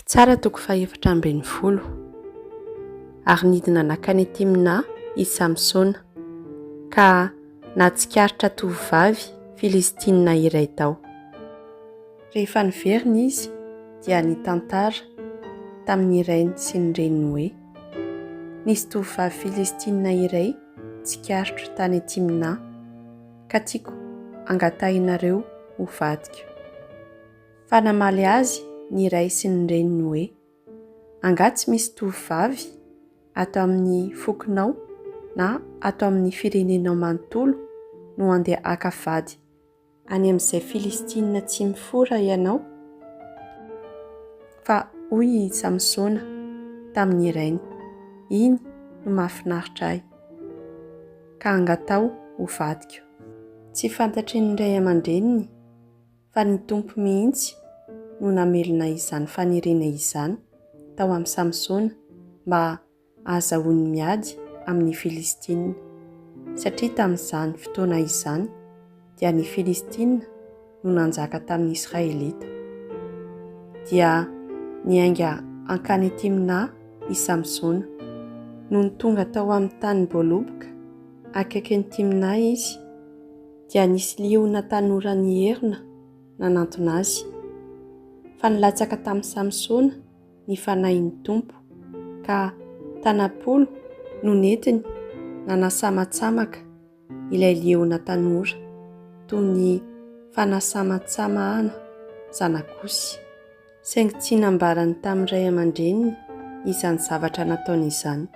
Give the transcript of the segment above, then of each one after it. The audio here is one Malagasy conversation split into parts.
Tsara toko 440 ary nidina nakany Timna i Samsona ka natsikaritra tovovavy Filistina iray tao. Rehefa niverina izy dia nitantara tamin'ny rainy sy ny reniny hoe nisy tovovavy Filistina iray tsikaritro tany Timna ka tiako angatahinareo ho vadiko. Fa namaly azy ny ray sy ny reniny hoe angatsy misy tovovavy ato amin'ny fokonao na ato amin'ny firenenao manontolo no andeha haka vady any amin'izay Filistina tsy mifora ianao. Fa hoy Samsona tamin'ny rainy, iny no mahafinaritra ahy ka angatao ho vadiko. Tsy fantatry ny ray aman-dreniny fa ny tompo mihitsy no namelona izany faniriana izany tao amin'ny Samsona mba ahazahoany miady amin'ny Filistina, satria tamin'izany fotoana izany dia ny Filistina no nanjaka tamin'ny Israelita. Dia niainga ankany Timna i Samsona no tonga tao amin'ny tany Boloboka akaiky ny Timna izy dia nisy liona tanora niherina nanantona azy. Fa nilatsaka tamin'ny Samsona ny fanahin'ny tompo ka tanapolo no nentiny nanasamatsamaka ilay liona tanora toy ny fanasama-tsamahana zanakosy, saingy tsy nambarany tamin'ny ray aman-dreniny izany zavatra nataony izany.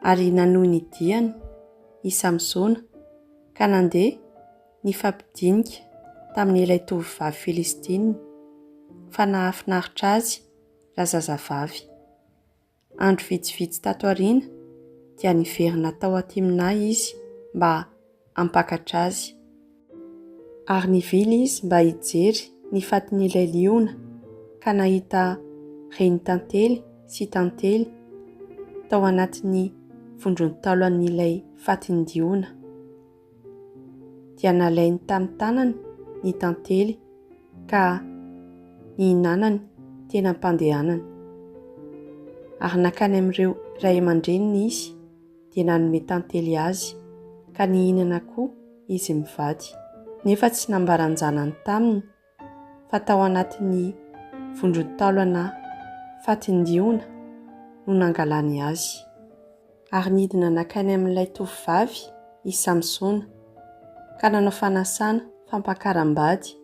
Ary nanohy ny diany i Samsona ka nandeha nifampidinika tamin'ilay tovovavy Filistina fa nahafinaritra azy raha zazavavy. Andro vitsivitsy tato aoriana dia niverina tao Timna izy mba hampakatra azy. Ary nivily izy mba hijery ny fatin'ilay liona ka nahita reny tantely sy tantely tao anatin'ny vondrony talan'ilay fatin-diona. Dia nalainy tamin'ny tanany ny tantely ka nihinanany tena ampandehanany. Ary nakany amin'ireo ray aman-dreniny izy dia nanome tantely azy ka nihinana koa izy mivady. Nefa tsy nambaran-janany taminy fa tao anatin'ny vondron-talana fatin-diona no nangalany azy. Ary nidina nakany amin'ilay tovovavy i Samsona ka nanao fanasana fampakaram-bady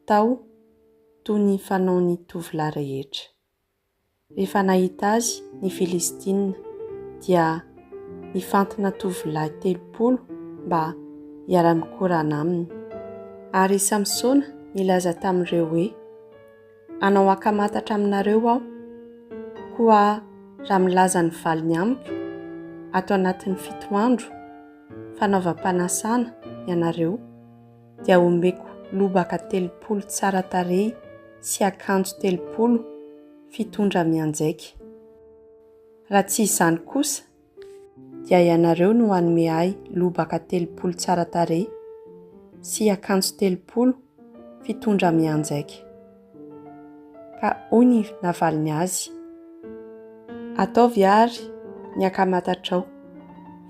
tao toy ny fanaon'ny tovolahy rehetra. Rehefa nahita azy ny Filistina dia nifantona tovolahy 30 mba hiara-mikorana aminy. Ary Samsona nilaza tamin'ireo hoe anao akamatatra aminareo aho koa raha milaza ny valiny amiko ato anatin'ny 7 andro fanaovam-panasana ianareo dia ombeko lobaka 30 tsara tarehy sy akanjo 30 fitondra mianjaika. Raha tsy izany kosa dia ianareo no hanome ahy lobaka 30 tsara tarehy sy akanjo 30 fitondra mianjaika. Ka hoy ny navaliny azy, ataovy ary ny akamatatrao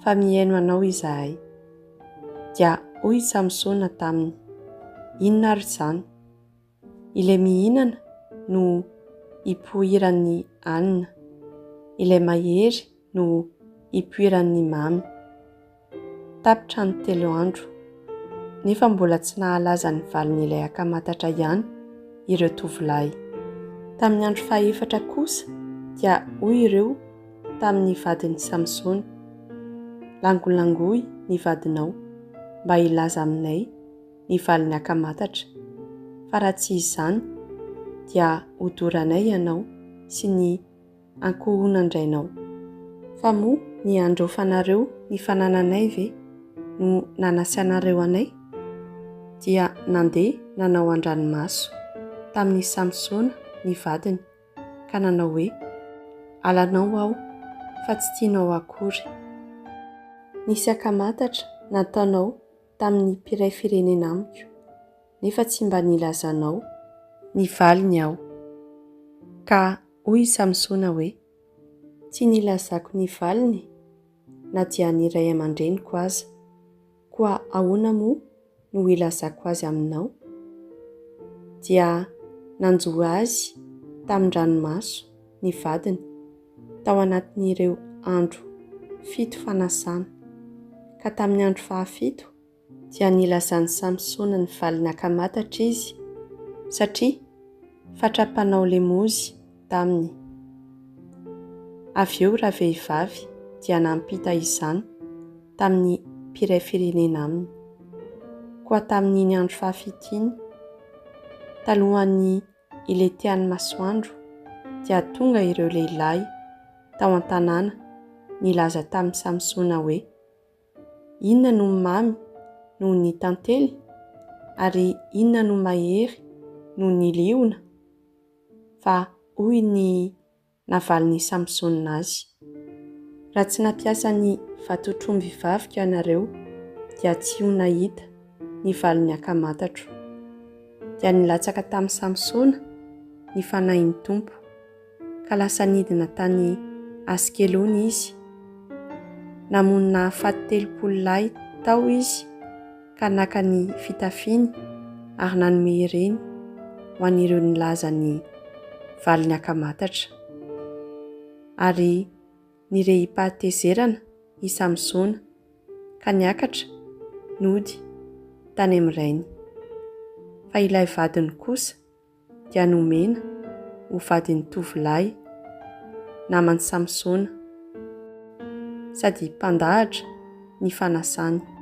fa mihaino anao izahay. Dia hoy Samsona taminy, inona ary izany? Ilay mihinana no hipoiran'ny hanina, ilay mahery no hipoiran'ny mamy. Tapitra ny 3 andro, nefa mbola tsy nahalaza ny valin'ilay akamatatra ihany ireo tovolahy. Tamin'ny andro 4 kosa dia hoy ireo tamin'ny vadiny Samsona, langolangoy ny vadinao mba hilaza aminay ny valiny akamatatra, fa raha tsy izany dia hodoranay ianao sy ny ankohonandrainao. Fa moa ny andraofanareo ny fanananay ve no nanasy anareo anay? Dia nandeha nanao an-dranomaso tamin'ny Samsona ny vadiny ka nanao hoe alanao aho fa tsy tianao akory. Nisy akamatatra nataonao tamin'ny mpiray firenena amiko nefa tsy mba nilazanao ny valiny aho. Ka hoy i Samsona hoe, tsy nilazako ny valiny na dia ny ray aman-dreniko aza, koa ahoana moa no ilazako azy aminao? Dia nanjoa azy tamin-dranomaso ny vadiny tao anatin'ireo andro 7 fanasana, ka tamin'ny andro 15 dia nilazan'i Samsona ny valiny akamantatra izy satria fatra-panao lemozy taminy. Avy eo raha vehivavy dia nampita izany tamin'ny mpiray firenena aminy. Koa tamin'iny andro 17 talohan'ny iletihan'ny masoandro dia tonga ireo lehilahy tao an-tanàna nilaza tamin'i Samsona hoe, inona no mamy noho ny tantely ary inona no mahery noho ny liona? Fa hoy ny navalin'i Samsona azy, raha tsy nampiasa ny vatotr'omby vavika ianareo dia tsy ho nahita ny valiny akamantatro. Dia nilatsaka tamin'i Samsona ny fanahin'ny tompo, ka lasa nidina tany Askelona izy. Namonina 70 lahy tao izy, ka naka ny fitafiany ary nanome ireny ho an'ireo nilaza ny valiny akamantatra. Ary nirehi-pahatezerana i Samsona ka niakatra nody tany amin'ny rainy. Fa ilay vadiny kosa dia nomena ho vadiny tovolahy naman'i Samsona, sady mpandahatra ny fanasany.